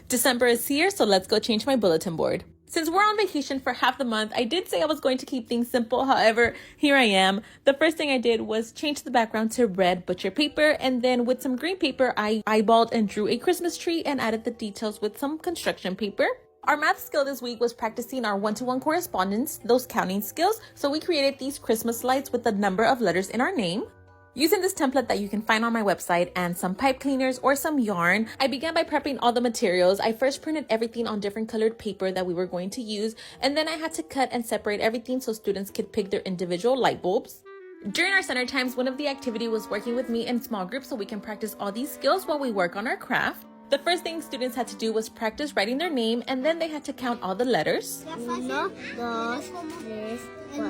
December is here, so let's go change my bulletin board. Since we're on vacation for half the month, I did say I was going to keep things simple. However, here I am. The first thing I did was change the background to red butcher paper, and then with some green paper, I eyeballed and drew a Christmas tree and added the details with some construction paper. Our math skill this week was practicing our one-to-one correspondence, those counting skills. So we created these Christmas lights with the number of letters in our name. Using this template that you can find on my website and some pipe cleaners or some yarn, I began by prepping all the materials. I first printed everything on different colored paper that we were going to use, and then I had to cut and separate everything so students could pick their individual light bulbs. During our center times, one of the activity was working with me in small groups so we can practice all these skills while we work on our craft. The first thing students had to do was practice writing their name, and then they had to count all the letters. 1, 2, 3, 4,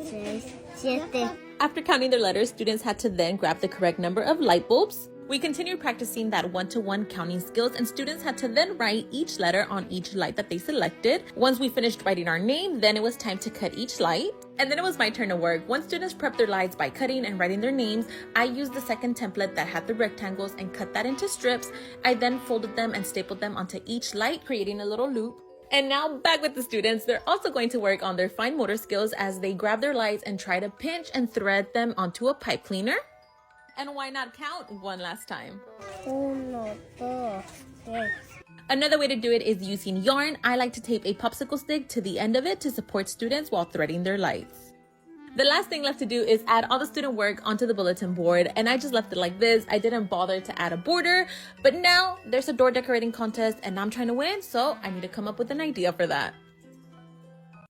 5, 6, 7. After counting their letters, students had to then grab the correct number of light bulbs. We continued practicing that one-to-one counting skills, and students had to then write each letter on each light that they selected. Once we finished writing our name, then it was time to cut each light. And then it was my turn to work. Once students prepped their lights by cutting and writing their names, I used the second template that had the rectangles and cut that into strips. I then folded them and stapled them onto each light, creating a little loop. And now back with the students. They're also going to work on their fine motor skills as they grab their lights and try to pinch and thread them onto a pipe cleaner. And why not count one last time? 1, 2, 3. Another way to do it is using yarn. I like to tape a popsicle stick to the end of it to support students while threading their lights. The last thing left to do is add all the student work onto the bulletin board, and I just left it like this. I didn't bother to add a border, but now there's a door decorating contest and I'm trying to win, so I need to come up with an idea for that.